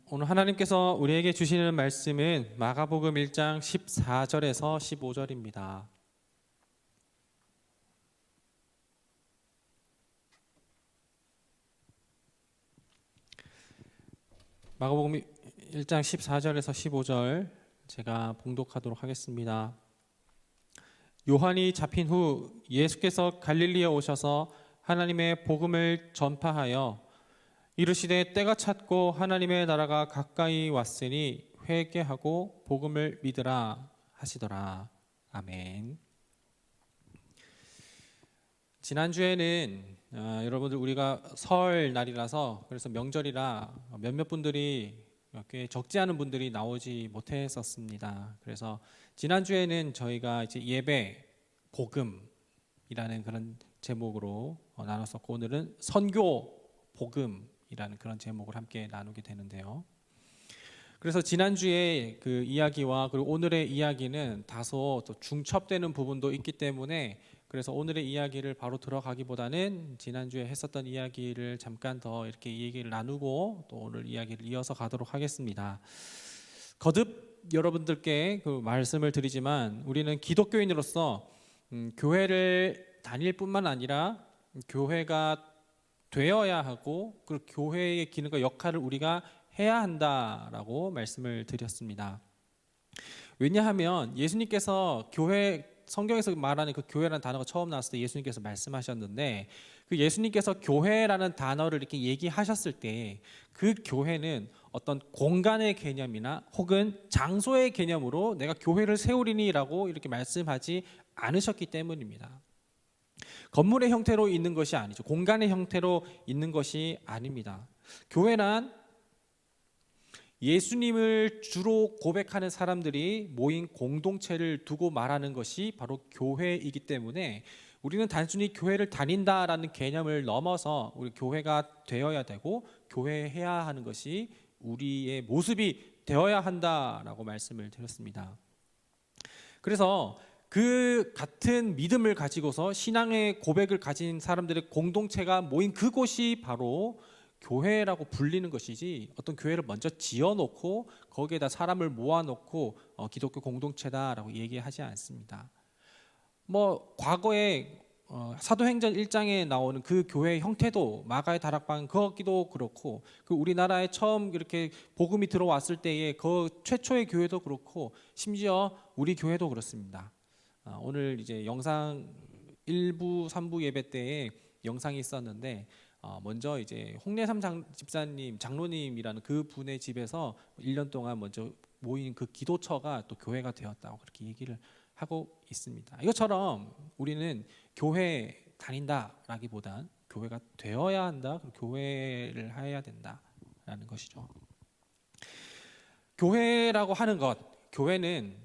오늘 하나님께서 우리에게 주시는 말씀은 마가복음 1장 14절에서 15절입니다. 마가복음 1장 14절에서 15절 제가 봉독하도록 하겠습니다. 요한이 잡힌 후 예수께서 갈릴리에 오셔서 하나님의 복음을 전파하여 이르시되 때가 찼고 하나님의 나라가 가까이 왔으니 회개하고 복음을 믿으라 하시더라. 아멘. 지난주에는 여러분들 우리가 설 날이라서 그래서 명절이라 몇몇 분들이 꽤 적지 않은 분들이 나오지 못했었습니다. 그래서 지난주에는 저희가 이제 예배 복음이라는 그런 제목으로 나눴었고 오늘은 선교 복음이라는 그런 제목을 함께 나누게 되는데요. 그래서 지난주에 그 이야기와 그리고 오늘의 이야기는 다소 또 중첩되는 부분도 있기 때문에 그래서 오늘의 이야기를 바로 들어가기보다는 지난주에 했었던 이야기를 잠깐 더 이렇게 얘기를 나누고 또 오늘 이야기를 이어서 가도록 하겠습니다. 거듭 여러분들께 그 말씀을 드리지만 우리는 기독교인으로서 교회를 다닐 뿐만 아니라 교회가 되어야 하고 그 교회의 기능과 역할을 우리가 해야 한다라고 말씀을 드렸습니다. 왜냐하면 예수님께서 교회 성경에서 말하는 그 교회라는 단어가 처음 나왔을 때 예수님께서 말씀하셨는데 그 예수님께서 교회라는 단어를 이렇게 얘기하셨을 때 그 교회는 어떤 공간의 개념이나 혹은 장소의 개념으로 내가 교회를 세우리니라고 이렇게 말씀하지 않으셨기 때문입니다. 건물의 형태로 있는 것이 아니죠. 공간의 형태로 있는 것이 아닙니다. 교회란 예수님을 주로 고백하는 사람들이 모인 공동체를 두고 말하는 것이 바로 교회이기 때문에 우리는 단순히 교회를 다닌다라는 개념을 넘어서 우리 교회가 되어야 되고 교회해야 하는 것이 우리의 모습이 되어야 한다라고 말씀을 드렸습니다. 그래서 그 같은 믿음을 가지고서 신앙의 고백을 가진 사람들의 공동체가 모인 그곳이 바로 교회라고 불리는 것이지 어떤 교회를 먼저 지어놓고 거기에다 사람을 모아놓고 기독교 공동체다라고 얘기하지 않습니다. 과거에 사도행전 1장에 나오는 그 교회의 형태도 마가의 다락방 거기도 그렇고 그 우리나라에 처음 이렇게 복음이 들어왔을 때의 그 최초의 교회도 그렇고 심지어 우리 교회도 그렇습니다. 오늘 이제 영상 1부, 3부 예배 때에 영상이 있었는데 먼저 이제 홍례삼 집사님, 장로님이라는 그 분의 집에서 1년 동안 먼저 모인 그 기도처가 또 교회가 되었다고 그렇게 얘기를 하고 있습니다. 이것처럼 우리는 교회 다닌다라기보단 교회가 되어야 한다, 교회를 해야 된다라는 것이죠. 교회라고 하는 것, 교회는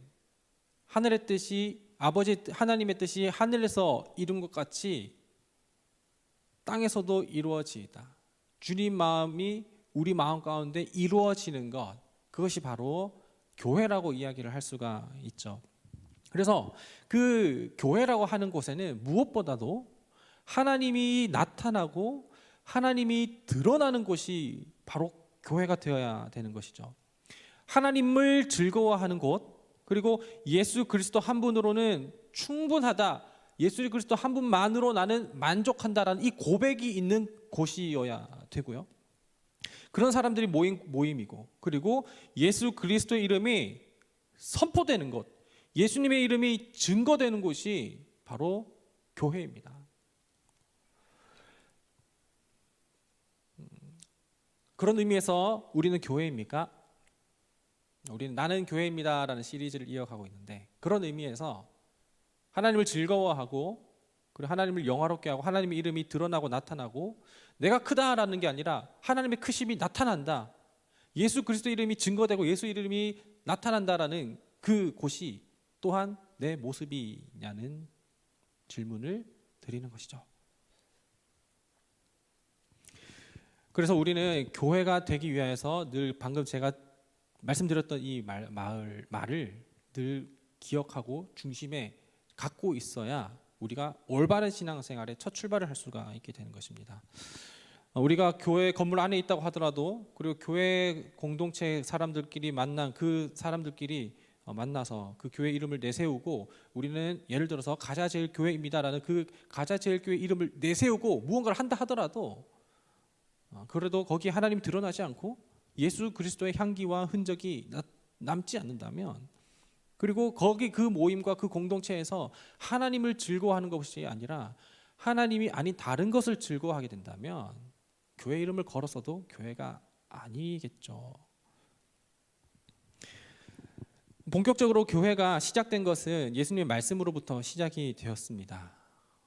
하늘의 뜻이 아버지 하나님의 뜻이 하늘에서 이룬 것 같이 땅에서도 이루어지이다. 주님 마음이 우리 마음 가운데 이루어지는 것, 그것이 바로 교회라고 이야기를 할 수가 있죠. 그래서 그 교회라고 하는 곳에는 무엇보다도 하나님이 나타나고 하나님이 드러나는 곳이 바로 교회가 되어야 되는 것이죠. 하나님을 즐거워하는 곳, 그리고 예수 그리스도 한 분으로는 충분하다, 예수 그리스도 한 분만으로 나는 만족한다라는 이 고백이 있는 곳이어야 되고요. 그런 사람들이 모인 모임이고, 그리고 예수 그리스도의 이름이 선포되는 곳, 예수님의 이름이 증거되는 곳이 바로 교회입니다. 그런 의미에서 우리는 교회입니까? 우리는 나는 교회입니다라는 시리즈를 이어가고 있는데 그런 의미에서 하나님을 즐거워하고 그리고 하나님을 영화롭게 하고 하나님의 이름이 드러나고 나타나고 내가 크다라는 게 아니라 하나님의 크심이 나타난다, 예수 그리스도 이름이 증거되고 예수 이름이 나타난다라는 그 곳이 또한 내 모습이냐는 질문을 드리는 것이죠. 그래서 우리는 교회가 되기 위해서 늘 방금 제가 말씀드렸던 이 말을 늘 기억하고 중심에 갖고 있어야 우리가 올바른 신앙생활에 첫 출발을 할 수가 있게 되는 것입니다. 우리가 교회 건물 안에 있다고 하더라도 그리고 교회 공동체 사람들끼리 만난 그 사람들끼리 만나서 그 교회 이름을 내세우고 우리는 예를 들어서 가자제일교회입니다라는 그 가자제일교회 이름을 내세우고 무언가를 한다 하더라도 그래도 거기에 하나님이 드러나지 않고 예수 그리스도의 향기와 흔적이 남지 않는다면, 그리고 거기 그 모임과 그 공동체에서 하나님을 즐거워하는 것이 아니라 하나님이 아닌 다른 것을 즐거워하게 된다면 교회 이름을 걸었어도 교회가 아니겠죠. 본격적으로 교회가 시작된 것은 예수님의 말씀으로부터 시작이 되었습니다.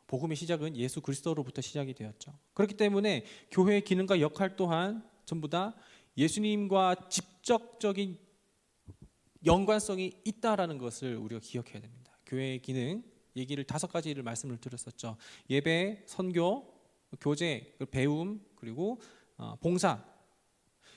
복음의 시작은 예수 그리스도로부터 시작이 되었죠. 그렇기 때문에 교회의 기능과 역할 또한 전부 다 예수님과 직접적인 연관성이 있다라는 것을 우리가 기억해야 됩니다. 교회의 기능 얘기를 5가지를 말씀을 드렸었죠. 예배, 선교, 교제, 배움, 그리고 봉사.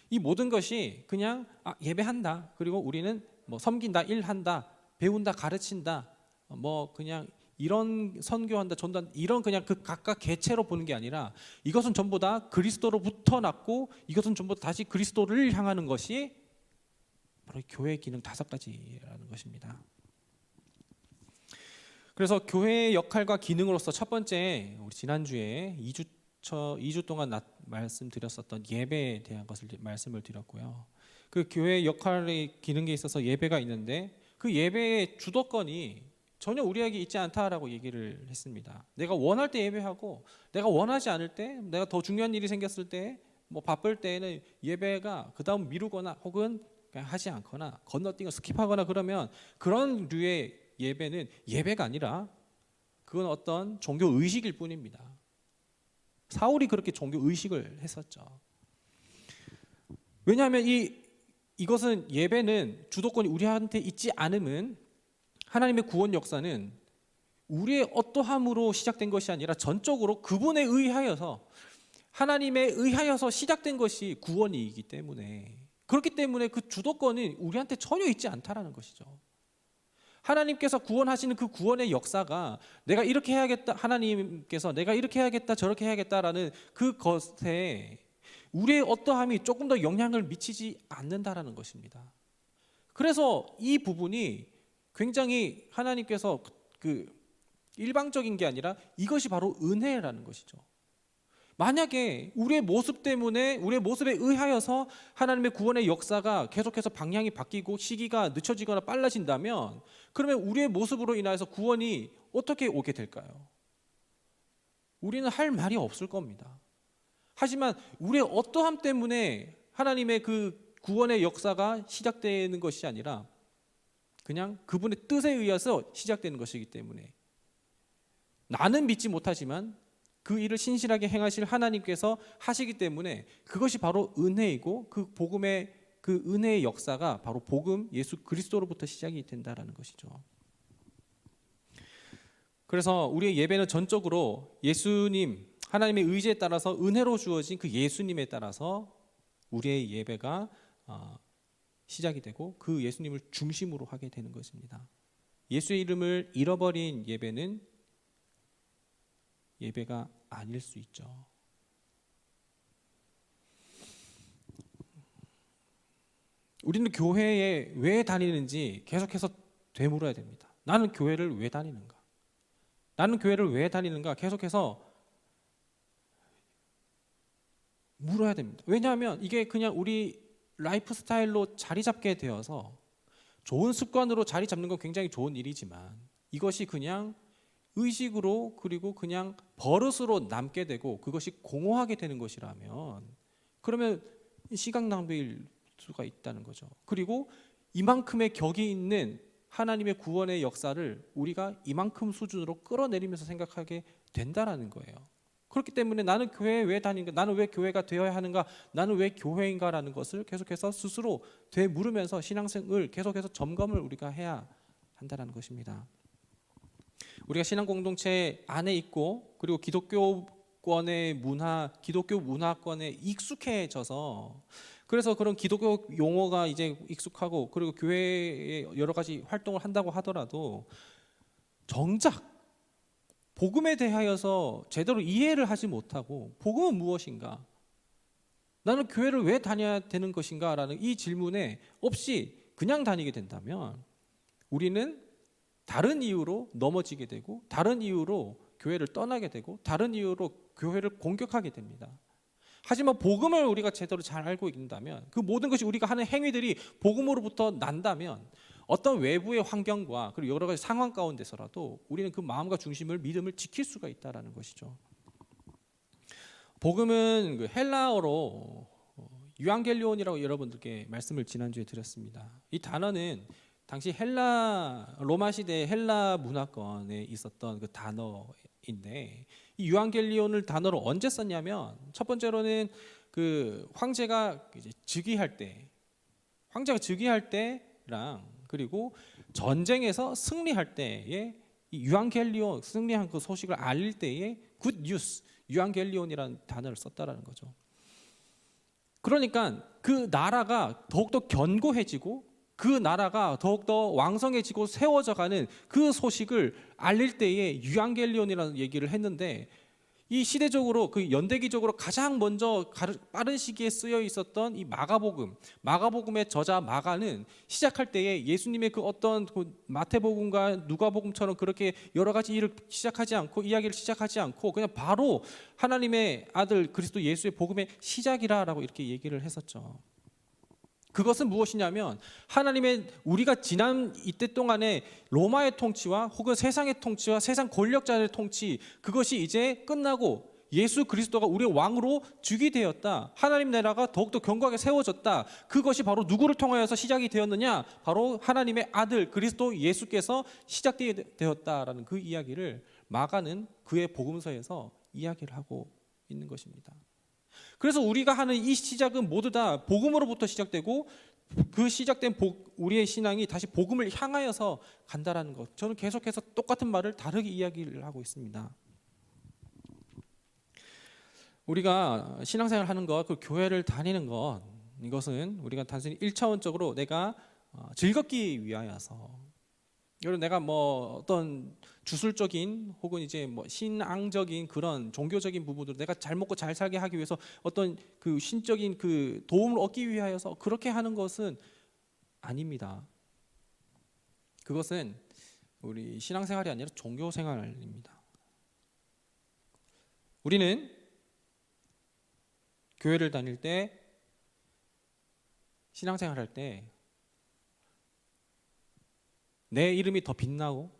이 모든 것이 그냥 예배한다, 그리고 우리는 뭐 섬긴다, 일한다, 배운다, 가르친다, 뭐 그냥 이런 선교한다, 전도한다, 이런 그냥 그 각각 개체로 보는 게 아니라 이것은 전부 다 그리스도로부터 났고 이것은 전부 다시 그리스도를 향하는 것이 바로 교회의 기능 5가지라는 것입니다. 그래서 교회의 역할과 기능으로서 첫 번째, 우리 지난주에 2주 동안 말씀드렸었던 예배에 대한 것을 말씀을 드렸고요. 그 교회의 역할의 기능에 있어서 예배가 있는데 그 예배의 주도권이 전혀 우리에게 있지 않다라고 얘기를 했습니다. 내가 원할 때 예배하고 내가 원하지 않을 때, 내가 더 중요한 일이 생겼을 때, 뭐 바쁠 때에는 예배가 그 다음 미루거나 혹은 그냥 하지 않거나 건너뛰고 스킵하거나 그러면 그런 류의 예배는 예배가 아니라 그건 어떤 종교 의식일 뿐입니다. 사울이 그렇게 종교 의식을 했었죠. 왜냐하면 이것은 예배는 주도권이 우리한테 있지 않음은 하나님의 구원 역사는 우리의 어떠함으로 시작된 것이 아니라 전적으로 그분에 의하여서, 하나님에 의하여서 시작된 것이 구원이기 때문에, 그렇기 때문에 그 주도권이 우리한테 전혀 있지 않다라는 것이죠. 하나님께서 구원하시는 그 구원의 역사가 내가 이렇게 해야겠다, 하나님께서 내가 이렇게 해야겠다 저렇게 해야겠다라는 그것에 우리의 어떠함이 조금 더 영향을 미치지 않는다라는 것입니다. 그래서 이 부분이 굉장히 하나님께서 그 일방적인 게 아니라 이것이 바로 은혜라는 것이죠. 만약에 우리의 모습 때문에, 우리의 모습에 의하여서 하나님의 구원의 역사가 계속해서 방향이 바뀌고 시기가 늦춰지거나 빨라진다면, 그러면 우리의 모습으로 인하여서 구원이 어떻게 오게 될까요? 우리는 할 말이 없을 겁니다. 하지만 우리의 어떠함 때문에 하나님의 그 구원의 역사가 시작되는 것이 아니라 그냥 그분의 뜻에 의해서 시작되는 것이기 때문에, 나는 믿지 못하지만 그 일을 신실하게 행하실 하나님께서 하시기 때문에 그것이 바로 은혜이고, 그 복음의 그 은혜의 역사가 바로 복음 예수 그리스도로부터 시작이 된다라는 것이죠. 그래서 우리의 예배는 전적으로 예수님, 하나님의 의지에 따라서 은혜로 주어진 그 예수님에 따라서 우리의 예배가 시작이 되고 그 예수님을 중심으로 하게 되는 것입니다. 예수의 이름을 잃어버린 예배는 예배가 아닐 수 있죠. 우리는 교회에 왜 다니는지 계속해서 되물어야 됩니다. 나는 교회를 왜 다니는가? 나는 교회를 왜 다니는가? 계속해서 물어야 됩니다. 왜냐하면 이게 그냥 우리 라이프 스타일로 자리 잡게 되어서, 좋은 습관으로 자리 잡는 건 굉장히 좋은 일이지만 이것이 그냥 의식으로, 그리고 그냥 버릇으로 남게 되고 그것이 공허하게 되는 것이라면, 그러면 시간 낭비일 수가 있다는 거죠. 그리고 이만큼의 격이 있는 하나님의 구원의 역사를 우리가 이만큼 수준으로 끌어내리면서 생각하게 된다라는 거예요. 그렇기 때문에 나는 교회에 왜 다니는가, 나는 왜 교회가 되어야 하는가, 나는 왜 교회인가라는 것을 계속해서 스스로 되물으면서 신앙생을 계속해서 점검을 우리가 해야 한다는 것입니다. 우리가 신앙 공동체 안에 있고 그리고 기독교권의 문화, 기독교 문화권에 익숙해져서, 그래서 그런 기독교 용어가 이제 익숙하고 그리고 교회에 여러 가지 활동을 한다고 하더라도 정작 복음에 대하여서 제대로 이해를 하지 못하고 복음은 무엇인가, 나는 교회를 왜 다녀야 되는 것인가 라는 이 질문에 없이 그냥 다니게 된다면 우리는 다른 이유로 넘어지게 되고 다른 이유로 교회를 떠나게 되고 다른 이유로 교회를 공격하게 됩니다. 하지만 복음을 우리가 제대로 잘 알고 있다면 그 모든 것이 우리가 하는 행위들이 복음으로부터 난다면 어떤 외부의 환경과 그리고 여러 가지 상황 가운데서라도 우리는 그 마음과 중심을 믿음을 지킬 수가 있다는 것이죠. 복음은 그 헬라어로 유앙겔리온이라고 여러분들께 말씀을 지난주에 드렸습니다. 이 단어는 당시 로마 시대 헬라 문화권에 있었던 그 단어인데 이 유앙겔리온을 단어로 언제 썼냐면 첫 번째로는 그 황제가 이제 즉위할 때랑 그리고 전쟁에서 승리할 때에 이 유앙겔리온 승리한 그 소식을 알릴 때에 굿 뉴스 유앙겔리온이라는 단어를 썼다라는 거죠. 그러니까 그 나라가 더욱더 견고해지고 그 나라가 더욱더 왕성해지고 세워져가는 그 소식을 알릴 때에 유앙겔리온이라는 얘기를 했는데 이 시대적으로 그 연대기적으로 가장 먼저 빠른 시기에 쓰여 있었던 이 마가복음의 저자 마가는 시작할 때에 예수님의 그 어떤 그 마태복음과 누가복음처럼 그렇게 여러 가지 일을 이야기를 시작하지 않고 그냥 바로 하나님의 아들 그리스도 예수의 복음의 시작이라고 이렇게 얘기를 했었죠. 그것은 무엇이냐면 하나님의 우리가 지난 이때 동안에 로마의 통치와 혹은 세상의 통치와 세상 권력자들의 통치 그것이 이제 끝나고 예수 그리스도가 우리의 왕으로 즉위되었다. 하나님 나라가 더욱더 견고하게 세워졌다. 그것이 바로 누구를 통하여서 시작이 되었느냐? 바로 하나님의 아들 그리스도 예수께서 시작되었다라는 그 이야기를 마가는 그의 복음서에서 이야기를 하고 있는 것입니다. 그래서 우리가 하는 이 시작은 모두 다 복음으로부터 시작되고 그 시작된 우리의 신앙이 다시 복음을 향하여서 간다라는 것. 저는 계속해서 똑같은 말을 다르게 이야기를 하고 있습니다. 우리가 신앙생활 하는 것, 그 교회를 다니는 것, 이것은 우리가 단순히 1차원적으로 내가 즐겁기 위하여서 여러분 내가 뭐 어떤 주술적인 혹은 이제 뭐 신앙적인 그런 종교적인 부분들 내가 잘 먹고 잘 살게 하기 위해서 어떤 그 신적인 그 도움을 얻기 위하여서 그렇게 하는 것은 아닙니다. 그것은 우리 신앙생활이 아니라 종교생활입니다. 우리는 교회를 다닐 때 신앙생활할 때 내 이름이 더 빛나고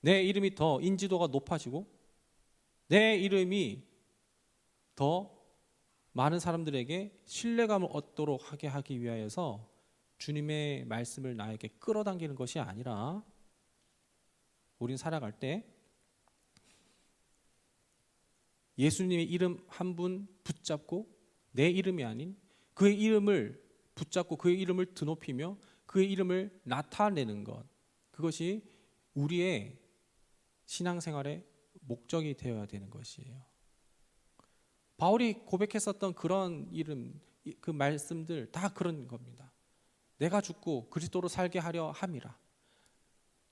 내 이름이 더 인지도가 높아지고 내 이름이 더 많은 사람들에게 신뢰감을 얻도록 하게 하기 위하여서 주님의 말씀을 나에게 끌어당기는 것이 아니라 우린 살아갈 때 예수님의 이름 한 분 붙잡고 내 이름이 아닌 그의 이름을 붙잡고 그의 이름을 드높이며 그의 이름을 나타내는 것, 그것이 우리의 신앙생활의 목적이 되어야 되는 것이에요. 바울이 고백했었던 그런 이름, 그 말씀들 다 그런 겁니다. 내가 죽고 그리스도로 살게 하려 함이라.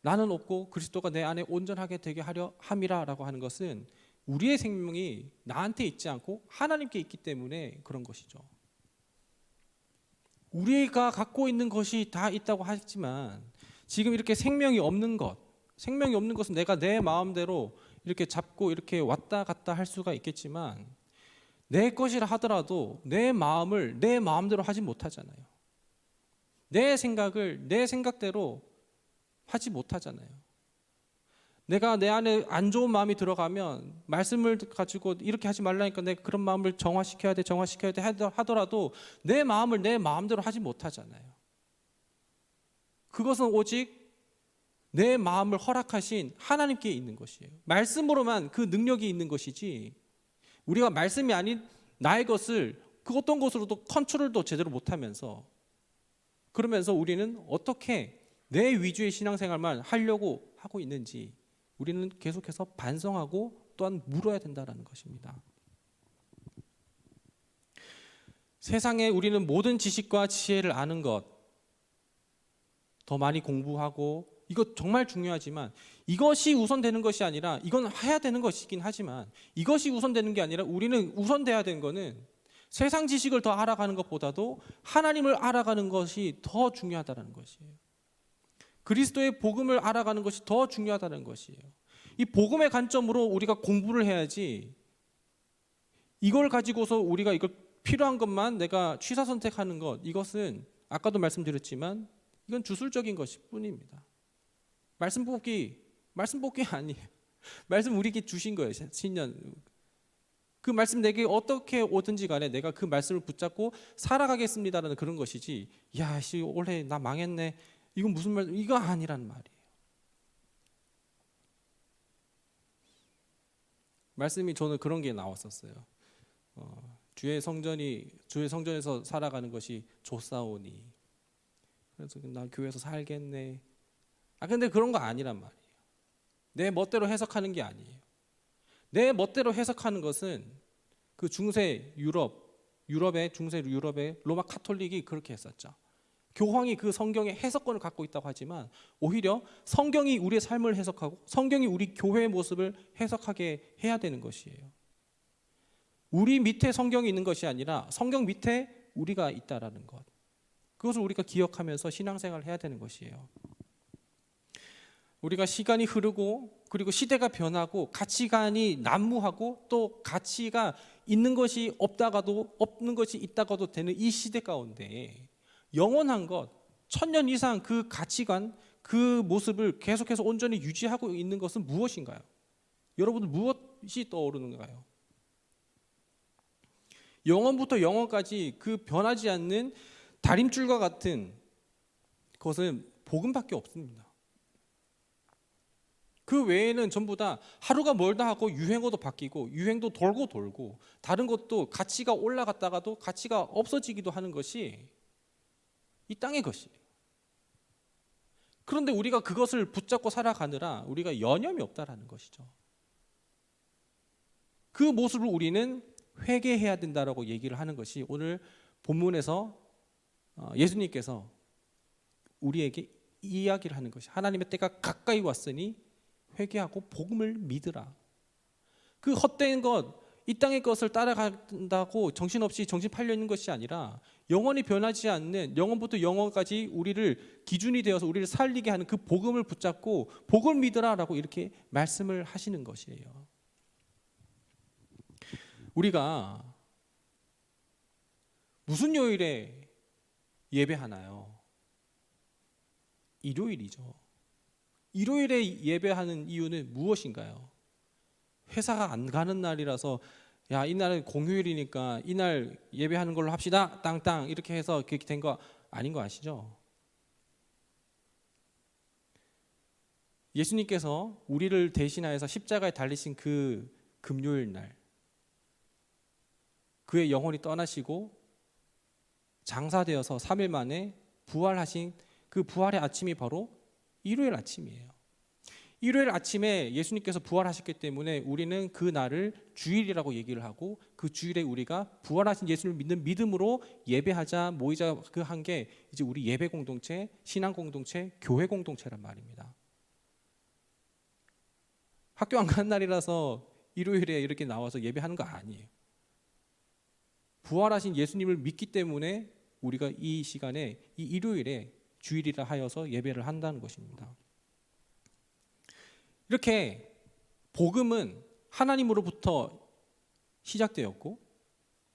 나는 없고 그리스도가 내 안에 온전하게 되게 하려 함이라라고 하는 것은 우리의 생명이 나한테 있지 않고 하나님께 있기 때문에 그런 것이죠. 우리가 갖고 있는 것이 다 있다고 하지만 지금 이렇게 생명이 없는 것은 내가 내 마음대로 이렇게 잡고 이렇게 왔다 갔다 할 수가 있겠지만 내 것이라 하더라도 내 마음을 내 마음대로 하지 못하잖아요. 내 생각을 내 생각대로 하지 못하잖아요. 내가 내 안에 안 좋은 마음이 들어가면 말씀을 가지고 이렇게 하지 말라니까 내가 그런 마음을 정화시켜야 돼 하더라도 내 마음을 내 마음대로 하지 못하잖아요. 그것은 오직 내 마음을 허락하신 하나님께 있는 것이에요. 말씀으로만 그 능력이 있는 것이지 우리가 말씀이 아닌 나의 것을 그 어떤 것으로도 컨트롤도 제대로 못하면서 그러면서 우리는 어떻게 내 위주의 신앙생활만 하려고 하고 있는지 우리는 계속해서 반성하고 또한 물어야 된다는 것입니다. 세상에 우리는 모든 지식과 지혜를 아는 것, 더 많이 공부하고 이것 정말 중요하지만 이것이 우선되는 것이 아니라 이건 해야 되는 것이긴 하지만 이것이 우선되는 게 아니라 우리는 우선돼야 되는 거는 세상 지식을 더 알아가는 것보다도 하나님을 알아가는 것이 더 중요하다는 것이에요. 그리스도의 복음을 알아가는 것이 더 중요하다는 것이에요. 이 복음의 관점으로 우리가 공부를 해야지, 이걸 가지고서 우리가 이걸 필요한 것만 내가 취사 선택하는 것, 이것은 아까도 말씀드렸지만 이건 주술적인 것일 뿐입니다. 말씀 뽑기 아니에요. 말씀 우리에게 주신 거예요. 신년. 그 말씀 내게 어떻게 오든지 간에 내가 그 말씀을 붙잡고 살아가겠습니다라는 그런 것이지, 야, 씨, 올해 나 망했네, 이건 무슨 말, 이거 아니란 말이에요. 말씀이 저는 그런 게 나왔었어요. 주의 성전에서 살아가는 것이 좋사오니, 그래서 나 교회에서 살겠네. 근데 그런 거 아니란 말이에요. 내 멋대로 해석하는 게 아니에요. 내 멋대로 해석하는 것은 그 중세 유럽의 로마 카톨릭이 그렇게 했었죠. 교황이 그 성경의 해석권을 갖고 있다고 하지만 오히려 성경이 우리의 삶을 해석하고 성경이 우리 교회의 모습을 해석하게 해야 되는 것이에요. 우리 밑에 성경이 있는 것이 아니라 성경 밑에 우리가 있다라는 것, 그것을 우리가 기억하면서 신앙생활을 해야 되는 것이에요. 우리가 시간이 흐르고 그리고 시대가 변하고 가치관이 난무하고 또 가치가 있는 것이 없다가도 없는 것이 있다가도 되는 이 시대 가운데 영원한 것, 1000년 이상 그 가치관, 그 모습을 계속해서 온전히 유지하고 있는 것은 무엇인가요? 여러분들 무엇이 떠오르는가요? 영원부터 영원까지 그 변하지 않는 다림줄과 같은 것은 복음밖에 없습니다. 그 외에는 전부 다 하루가 멀다 하고 유행어도 바뀌고 유행도 돌고 다른 것도 가치가 올라갔다가도 가치가 없어지기도 하는 것이 이 땅의 것이에요. 그런데 우리가 그것을 붙잡고 살아가느라 우리가 여념이 없다라는 것이죠. 그 모습을 우리는 회개해야 된다라고 얘기를 하는 것이 오늘 본문에서 예수님께서 우리에게 이야기를 하는 것이, 하나님의 때가 가까이 왔으니 회개하고 복음을 믿으라. 그 헛된 것, 이 땅의 것을 따라간다고 정신없이 정신 팔려 있는 것이 아니라 영원히 변하지 않는, 영원부터 영원까지 우리를 기준이 되어서 우리를 살리게 하는 그 복음을 붙잡고 복음을 믿으라라고 이렇게 말씀을 하시는 것이에요. 우리가 무슨 요일에 예배하나요? 일요일이죠. 일요일에 예배하는 이유는 무엇인가요? 회사가 안 가는 날이라서 야, 이날은 공휴일이니까 이날 예배하는 걸로 합시다. 땅땅 이렇게 해서 그렇게 된 거 아닌 거 아시죠? 예수님께서 우리를 대신하여서 십자가에 달리신 그 금요일 날, 그의 영혼이 떠나시고 장사되어서 3일 만에 부활하신 그 부활의 아침이 바로 일요일 아침이에요. 일요일 아침에 예수님께서 부활하셨기 때문에 우리는 그 날을 주일이라고 얘기를 하고, 그 주일에 우리가 부활하신 예수를 믿는 믿음으로 예배하자 모이자, 그 한 게 이제 우리 예배 공동체, 신앙 공동체, 교회 공동체란 말입니다. 학교 안 가는 날이라서 일요일에 이렇게 나와서 예배하는 거 아니에요. 부활하신 예수님을 믿기 때문에 우리가 이 시간에, 이 일요일에 주일이라 하여서 예배를 한다는 것입니다. 이렇게 복음은 하나님으로부터 시작되었고,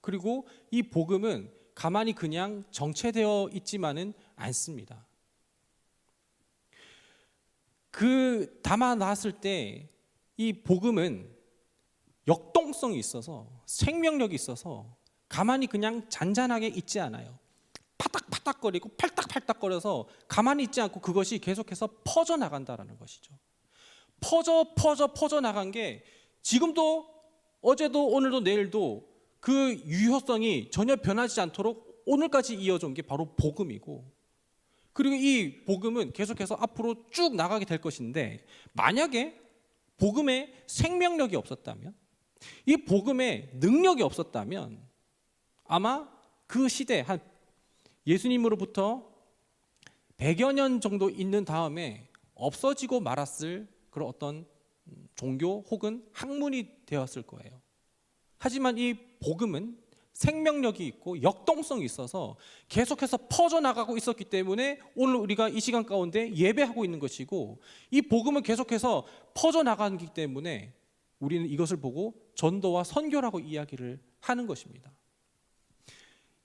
그리고 이 복음은 가만히 그냥 정체되어 있지만은 않습니다. 그 담아 놨을 때 이 복음은 역동성이 있어서, 생명력이 있어서 가만히 그냥 잔잔하게 있지 않아요. 파닥파닥거리고 팔딱팔딱거려서 가만히 있지 않고 그것이 계속해서 퍼져나간다라는 것이죠. 퍼져 나간 게 지금도, 어제도, 오늘도, 내일도 그 유효성이 전혀 변하지 않도록 오늘까지 이어져 온 게 바로 복음이고, 그리고 이 복음은 계속해서 앞으로 쭉 나가게 될 것인데, 만약에 복음의 생명력이 없었다면, 이 복음의 능력이 없었다면 아마 그 시대, 한 예수님으로부터 100여 년 정도 있는 다음에 없어지고 말았을 그런 어떤 종교 혹은 학문이 되었을 거예요. 하지만 이 복음은 생명력이 있고 역동성이 있어서 계속해서 퍼져나가고 있었기 때문에 오늘 우리가 이 시간 가운데 예배하고 있는 것이고, 이 복음은 계속해서 퍼져나가기 때문에 우리는 이것을 보고 전도와 선교라고 이야기를 하는 것입니다.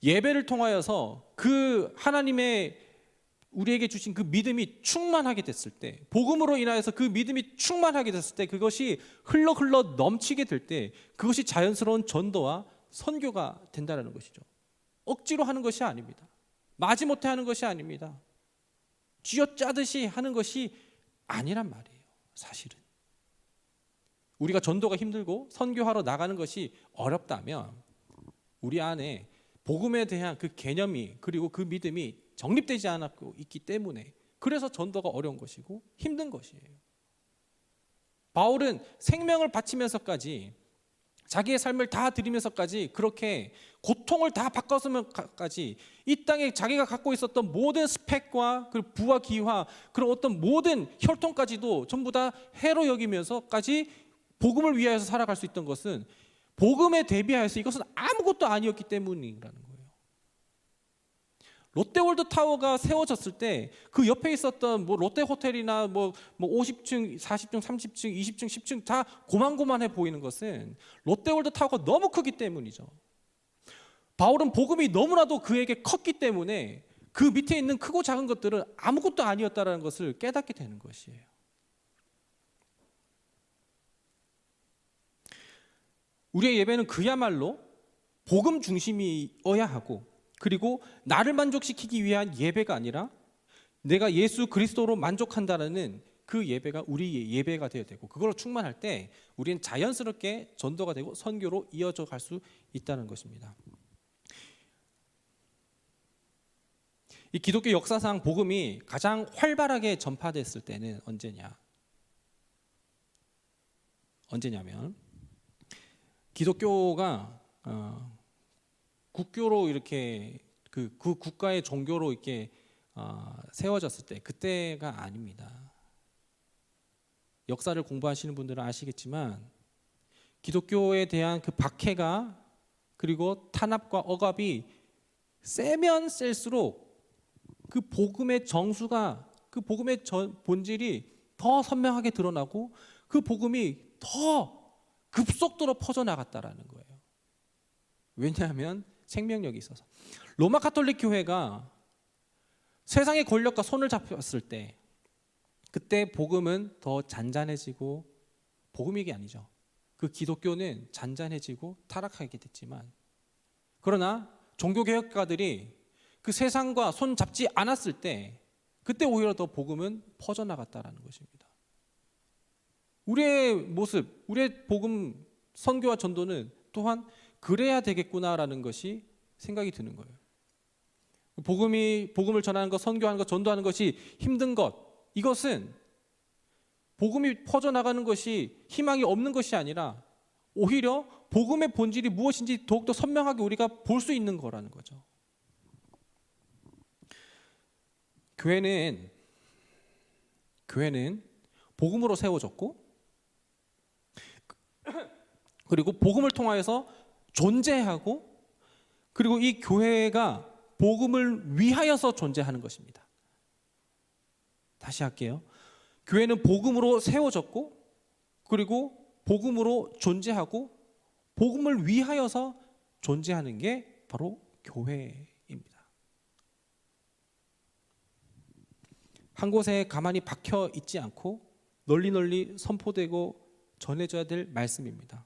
예배를 통하여서 그 하나님의 우리에게 주신 그 믿음이 충만하게 됐을 때, 복음으로 인하여서 그 믿음이 충만하게 됐을 때, 그것이 흘러 넘치게 될 때, 그것이 자연스러운 전도와 선교가 된다는 것이죠. 억지로 하는 것이 아닙니다. 마지못해 하는 것이 아닙니다. 쥐어짜듯이 하는 것이 아니란 말이에요. 사실은 우리가 전도가 힘들고 선교하러 나가는 것이 어렵다면 우리 안에 복음에 대한 그 개념이, 그리고 그 믿음이 정립되지 않았고 있기 때문에, 그래서 전도가 어려운 것이고 힘든 것이에요. 바울은 생명을 바치면서까지, 자기의 삶을 다 드리면서까지, 그렇게 고통을 다 바꿨으면까지 이 땅에 자기가 갖고 있었던 모든 스펙과 그 부와 기화, 그런 어떤 모든 혈통까지도 전부 다 해로 여기면서까지 복음을 위하여서 살아갈 수 있던 것은 복음에 대비하여서 이것은 아무것도 아니었기 때문이라는 거예요. 롯데월드 타워가 세워졌을 때 그 옆에 있었던 롯데호텔이나 50층, 40층, 30층, 20층, 10층 다 고만고만해 보이는 것은 롯데월드 타워가 너무 크기 때문이죠. 바울은 복음이 너무나도 그에게 컸기 때문에 그 밑에 있는 크고 작은 것들은 아무것도 아니었다는 것을 깨닫게 되는 것이에요. 우리의 예배는 그야말로 복음 중심이어야 하고, 그리고 나를 만족시키기 위한 예배가 아니라 내가 예수 그리스도로 만족한다는 그 예배가 우리의 예배가 되어야 되고, 그걸로 충만할 때 우리는 자연스럽게 전도가 되고 선교로 이어져 갈 수 있다는 것입니다. 이 기독교 역사상 복음이 가장 활발하게 전파됐을 때는 언제냐면 기독교가 국교로 이렇게 그 국가의 종교로 이렇게 세워졌을 때, 그때가 아닙니다. 역사를 공부하시는 분들은 아시겠지만 기독교에 대한 그 박해가, 그리고 탄압과 억압이 세면 셀수록 그 복음의 정수가, 그 복음의 본질이 더 선명하게 드러나고 그 복음이 더 급속도로 퍼져나갔다라는 거예요. 왜냐하면 생명력이 있어서. 로마 가톨릭 교회가 세상의 권력과 손을 잡혔을 때, 그때 복음은 더 잔잔해지고, 복음이 아니죠, 그 기독교는 잔잔해지고 타락하게 됐지만, 그러나 종교개혁가들이 그 세상과 손 잡지 않았을 때, 그때 오히려 더 복음은 퍼져나갔다라는 것입니다. 우리의 모습, 우리의 복음 선교와 전도는 또한 그래야 되겠구나라는 것이 생각이 드는 거예요. 복음을 전하는 것, 선교하는 것, 전도하는 것이 힘든 것, 이것은 복음이 퍼져나가는 것이 희망이 없는 것이 아니라 오히려 복음의 본질이 무엇인지 더욱더 선명하게 우리가 볼 수 있는 거라는 거죠. 교회는 복음으로 세워졌고, 그리고 복음을 통하여서 존재하고, 그리고 이 교회가 복음을 위하여서 존재하는 것입니다. 다시 할게요. 교회는 복음으로 세워졌고, 그리고 복음으로 존재하고, 복음을 위하여서 존재하는 게 바로 교회입니다. 한 곳에 가만히 박혀 있지 않고 널리 선포되고 전해져야 될 말씀입니다.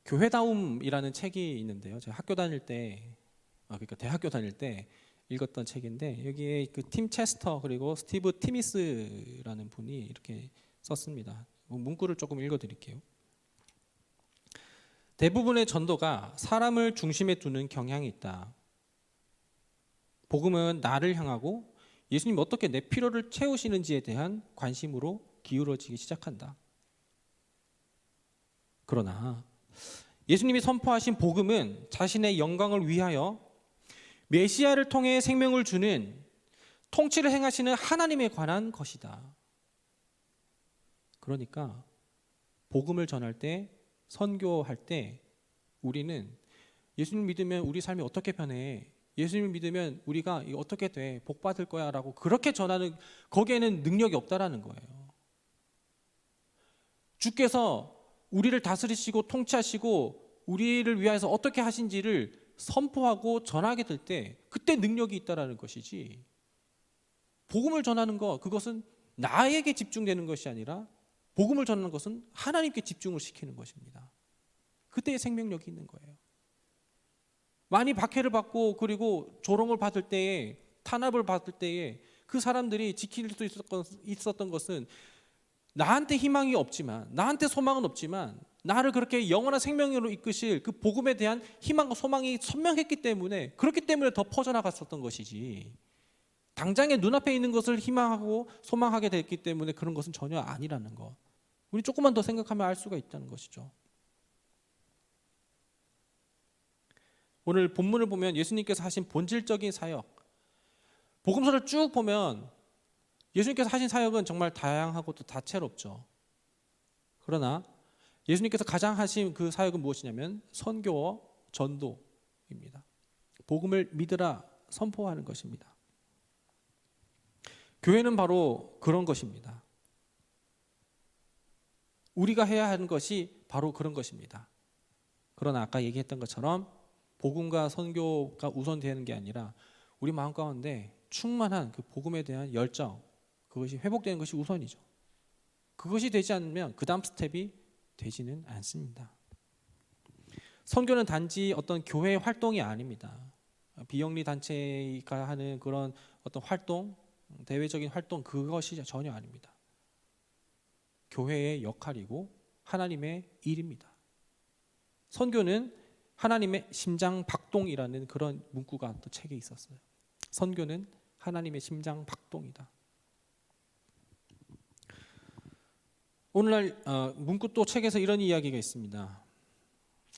교회다움이라는 책이 있는데요. 제가 학교 다닐 때, 그러니까 대학교 다닐 때 읽었던 책인데, 여기에 그 팀 체스터 그리고 스티브 티미스라는 분이 이렇게 썼습니다. 문구를 조금 읽어드릴게요. 대부분의 전도가 사람을 중심에 두는 경향이 있다. 복음은 나를 향하고 예수님 어떻게 내 필요를 채우시는지에 대한 관심으로 기울어지기 시작한다. 그러나 예수님이 선포하신 복음은 자신의 영광을 위하여 메시아를 통해 생명을 주는 통치를 행하시는 하나님에 관한 것이다. 그러니까 복음을 전할 때, 선교할 때 우리는 예수님 믿으면 우리 삶이 어떻게 변해? 예수님 믿으면 우리가 이거 어떻게 돼? 복 받을 거야 라고 그렇게 전하는, 거기에는 능력이 없다라는 거예요. 주께서 우리를 다스리시고 통치하시고 우리를 위하여서 어떻게 하신지를 선포하고 전하게 될 때 그때 능력이 있다라는 것이지, 복음을 전하는 것, 그것은 나에게 집중되는 것이 아니라 복음을 전하는 것은 하나님께 집중을 시키는 것입니다. 그때의 생명력이 있는 거예요. 많이 박해를 받고 그리고 조롱을 받을 때에, 탄압을 받을 때에 그 사람들이 지킬 수 있었던 것은 나한테 희망이 없지만, 나한테 소망은 없지만 나를 그렇게 영원한 생명으로 이끄실 그 복음에 대한 희망과 소망이 선명했기 때문에, 그렇기 때문에 더 퍼져나갔었던 것이지, 당장에 눈앞에 있는 것을 희망하고 소망하게 됐기 때문에 그런 것은 전혀 아니라는 것, 우리 조금만 더 생각하면 알 수가 있다는 것이죠. 오늘 본문을 보면 예수님께서 하신 본질적인 사역, 복음서를 쭉 보면 예수님께서 하신 사역은 정말 다양하고 또 다채롭죠. 그러나 예수님께서 가장 하신 그 사역은 무엇이냐면 선교와 전도입니다. 복음을 믿으라 선포하는 것입니다. 교회는 바로 그런 것입니다. 우리가 해야 하는 것이 바로 그런 것입니다. 그러나 아까 얘기했던 것처럼 복음과 선교가 우선되는 게 아니라 우리 마음 가운데 충만한 그 복음에 대한 열정, 그것이 회복되는 것이 우선이죠. 그것이 되지 않으면 그 다음 스텝이 되지는 않습니다. 선교는 단지 어떤 교회의 활동이 아닙니다. 비영리 단체가 하는 그런 어떤 활동, 대외적인 활동, 그것이 전혀 아닙니다. 교회의 역할이고 하나님의 일입니다. 선교는 하나님의 심장 박동이라는 그런 문구가 또 책에 있었어요. 선교는 하나님의 심장 박동이다. 오늘날 문구 또 책에서 이런 이야기가 있습니다.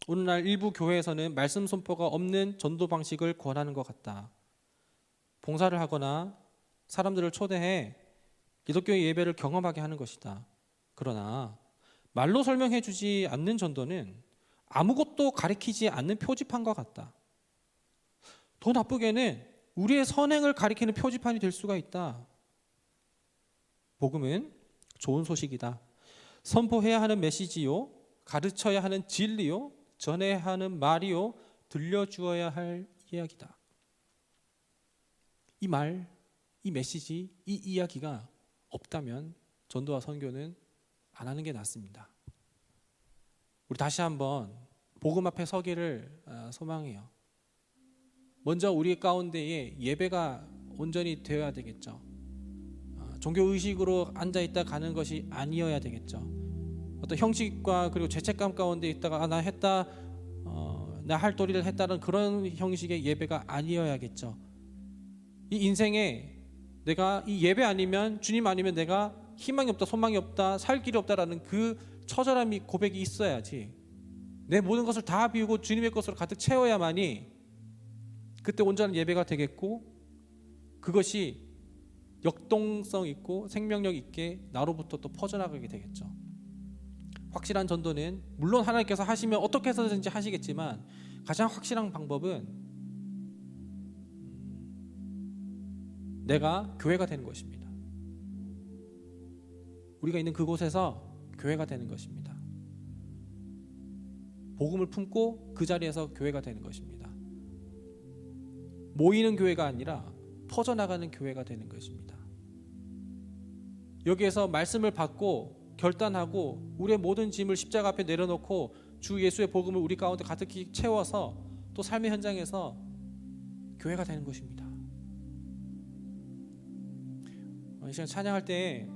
오늘날 일부 교회에서는 말씀 선포가 없는 전도 방식을 권하는 것 같다. 봉사를 하거나 사람들을 초대해 기독교의 예배를 경험하게 하는 것이다. 그러나 말로 설명해 주지 않는 전도는 아무것도 가리키지 않는 표지판과 같다. 더 나쁘게는 우리의 선행을 가리키는 표지판이 될 수가 있다. 복음은 좋은 소식이다. 선포해야 하는 메시지요, 가르쳐야 하는 진리요, 전해야 하는 말이요, 들려주어야 할 이야기다. 이 말, 이 메시지, 이 이야기가 없다면 전도와 선교는 안 하는 게 낫습니다. 우리 다시 한번 복음 앞에 서기를 소망해요. 먼저 우리 가운데에 예배가 온전히 되어야 되겠죠. 종교 의식으로 앉아있다 가는 것이 아니어야 되겠죠. 어떤 형식과 그리고 죄책감 가운데 있다가 나 했다, 나 할 도리를 했다는 그런 형식의 예배가 아니어야겠죠. 이 인생에 내가 이 예배 아니면, 주님 아니면 내가 희망이 없다, 소망이 없다, 살 길이 없다라는 그 처절함이, 고백이 있어야지, 내 모든 것을 다 비우고 주님의 것으로 가득 채워야만이 그때 온전한 예배가 되겠고, 그것이 역동성 있고 생명력 있게 나로부터 또 퍼져나가게 되겠죠. 확실한 전도는 물론 하나님께서 하시면 어떻게 해서든지 하시겠지만 가장 확실한 방법은 내가 교회가 되는 것입니다. 우리가 있는 그곳에서 교회가 되는 것입니다. 복음을 품고 그 자리에서 교회가 되는 것입니다. 모이는 교회가 아니라 퍼져나가는 교회가 되는 것입니다. 여기에서 말씀을 받고 결단하고 우리의 모든 짐을 십자가 앞에 내려놓고 주 예수의 복음을 우리 가운데 가득히 채워서 또 삶의 현장에서 교회가 되는 것입니다. 이 시간 찬양할 때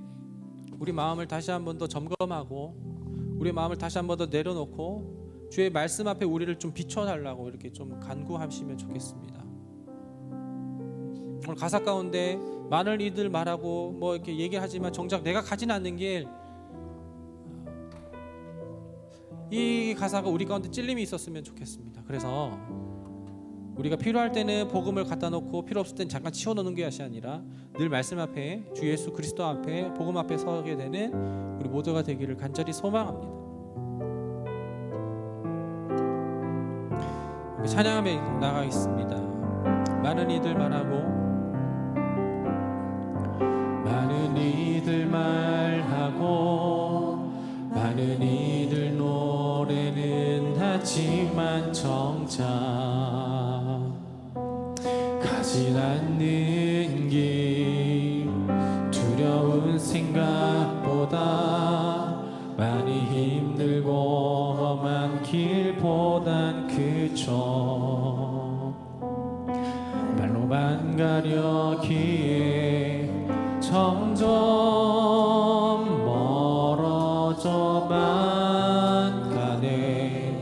우리 마음을 다시 한 번 더 점검하고 우리 마음을 다시 한 번 더 내려놓고 주의 말씀 앞에 우리를 좀 비춰달라고 이렇게 좀 간구하시면 좋겠습니다. 오늘 가사 가운데 많은 이들 말하고 뭐 이렇게 얘기하지만 정작 내가 가진 않는 길, 이 가사가 우리 가운데 찔림이 있었으면 좋겠습니다. 그래서 우리가 필요할 때는 복음을 갖다 놓고 필요 없을 땐 잠깐 치워놓는 것이 아니라 늘 말씀 앞에, 주 예수 그리스도 앞에, 복음 앞에 서게 되는 우리 모두가 되기를 간절히 소망합니다. 찬양함에 나가겠습니다. 많은 이들 말하고 많은 이들 말하고 많은 이들 노래는 하지만 정작 가지 않는 길 두려운 생각보다 많이 힘들고 험한 길보단 그저 말로만 가려기에 점점 멀어져만 가네.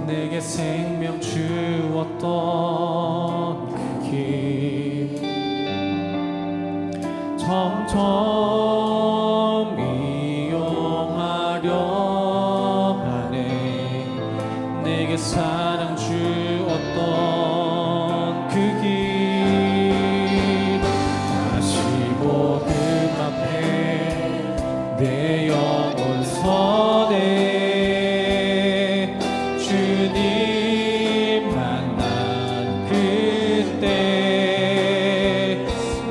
내게 생명 주었던 그 길 점점 이용하려 하네. 내게 사랑 주었던 그 길 다시 복음 앞에 내 영혼 서네. 주님 만난 그때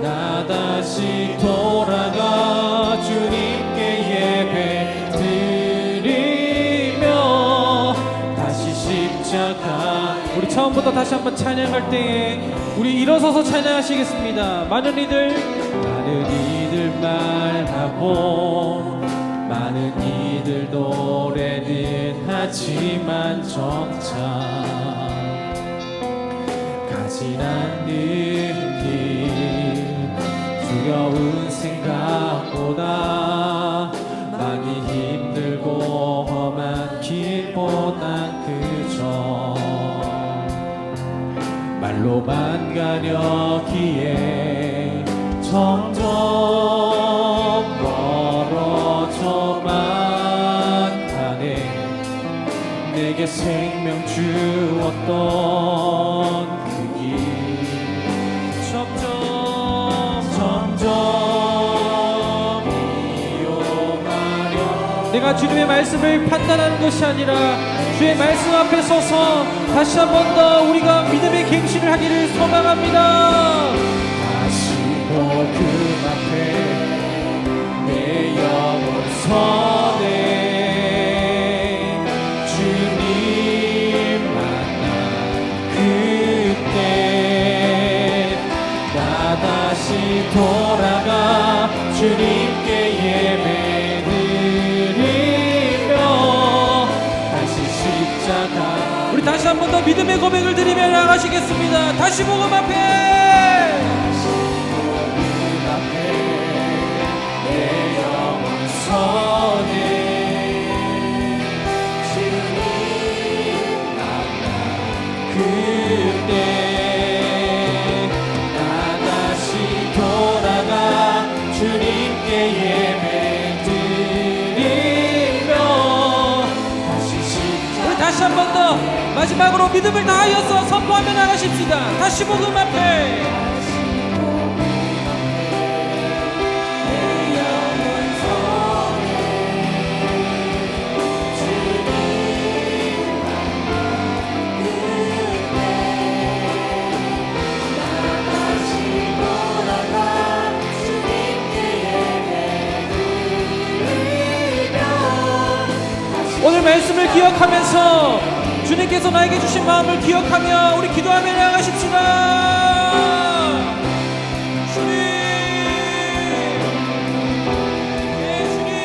나 다시 돌아가 주님께 예배 드리며 다시 십자가. 우리 처음부터 다시 한번 찬양할 때에 우리 일어서서 찬양하시겠습니다. 많은 이들 말하고 많은 이들 노래는 하지만 정작 가지 않는 길 두려운 생각보다 많이 힘들고 험한 길보단 그저 말로만 가려기에 점점 멀어져만 가네. 내게 생명 주었던 그 길 점점 이용하려. 내가 주님의 말씀을 판단하는 것이 아니라 주의 말씀 앞에 서서 다시 한 번 더 우리가 믿음의 갱신을 하기를 소망합니다. 다시 복음 앞에 내 영혼 서네. 주님 만난 그때 나 다시 돌아가 주님께 예배 우리 다시 한 번 더 믿음의 고백을 드리며 나가시겠습니다. 다시 복음 앞에 내 영혼 서네. 주님 만난 그때 나 다시 돌아가 주님께 예배 드리며 다시 한 번 더 마지막으로 믿음을 다하여서 선포하며 나가십시다. 다시 복음 앞에 오늘 말씀을 기억하면서 주님께서 나에게 주신 마음을 기억하며 우리 기도하며 나가십시다. 주님, 네, 주님.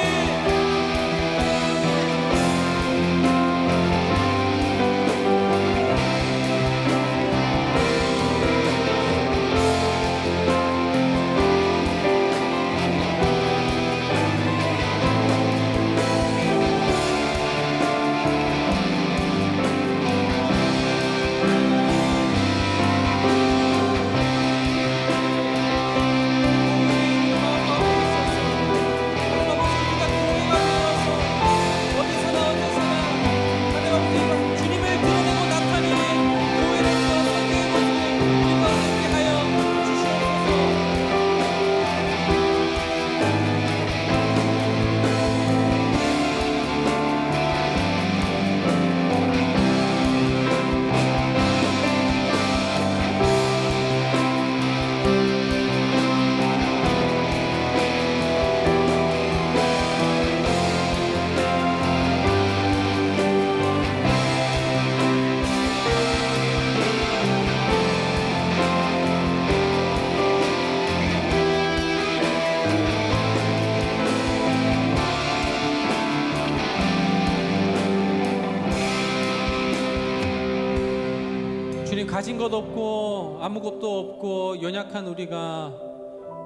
가진 것 없고 아무것도 없고 연약한 우리가,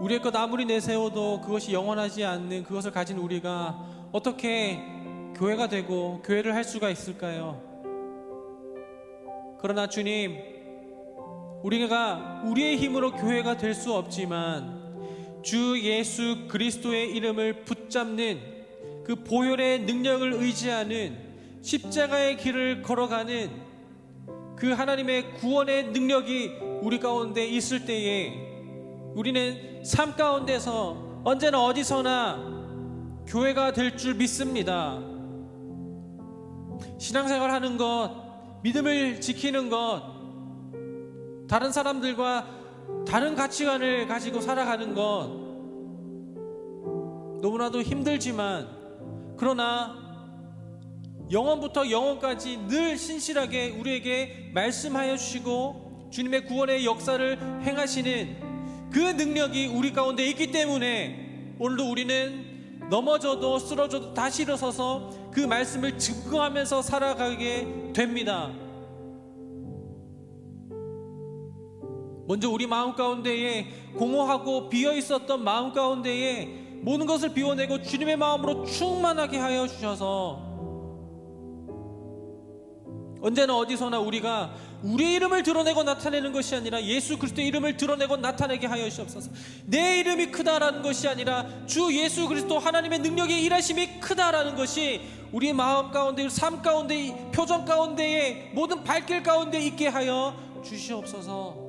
우리의 것 아무리 내세워도 그것이 영원하지 않는 그것을 가진 우리가 어떻게 교회가 되고 교회를 할 수가 있을까요? 그러나 주님, 우리가 우리의 힘으로 교회가 될 수 없지만 주 예수 그리스도의 이름을 붙잡는 그 보혈의 능력을 의지하는 십자가의 길을 걸어가는 그 하나님의 구원의 능력이 우리 가운데 있을 때에 우리는 삶 가운데서 언제나 어디서나 교회가 될 줄 믿습니다. 신앙생활 하는 것, 믿음을 지키는 것, 다른 사람들과 다른 가치관을 가지고 살아가는 것 너무나도 힘들지만, 그러나 영원부터 영원까지 늘 신실하게 우리에게 말씀하여 주시고 주님의 구원의 역사를 행하시는 그 능력이 우리 가운데 있기 때문에 오늘도 우리는 넘어져도 쓰러져도 다시 일어서서 그 말씀을 증거하면서 살아가게 됩니다. 먼저 우리 마음 가운데에 공허하고 비어있었던 마음 가운데에 모든 것을 비워내고 주님의 마음으로 충만하게 하여 주셔서 언제나 어디서나 우리가 우리의 이름을 드러내고 나타내는 것이 아니라 예수 그리스도의 이름을 드러내고 나타내게 하여 주옵소서. 내 이름이 크다라는 것이 아니라 주 예수 그리스도 하나님의 능력의 일하심이 크다라는 것이 우리의 마음 가운데, 삶 가운데, 표정 가운데에, 모든 발길 가운데 있게 하여 주시옵소서.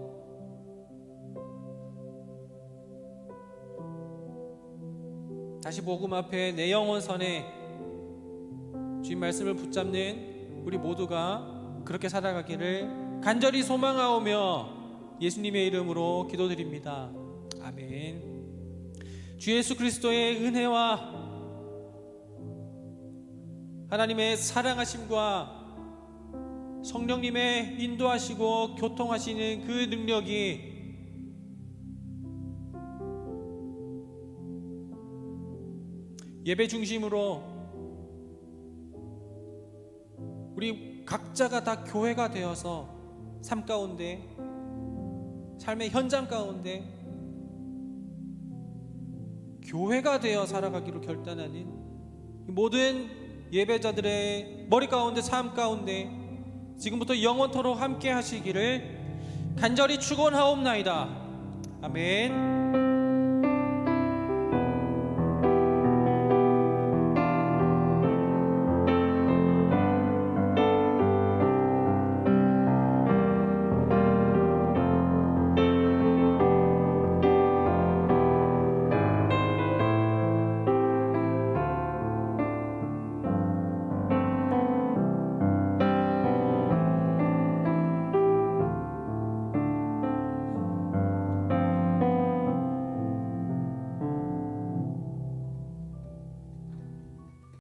다시 복음 앞에 내 영혼 선에 주님 말씀을 붙잡는 우리 모두가 그렇게 살아가기를 간절히 소망하오며 예수님의 이름으로 기도드립니다. 아멘. 주 예수 그리스도의 은혜와 하나님의 사랑하심과 성령님의 인도하시고 교통하시는 그 능력이 예배 중심으로 우리 각자가 다 교회가 되어서 삶 가운데, 삶의 현장 가운데 교회가 되어 살아가기로 결단하는 모든 예배자들의 머리 가운데, 삶 가운데 지금부터 영원토록 함께 하시기를 간절히 축원하옵나이다. 아멘.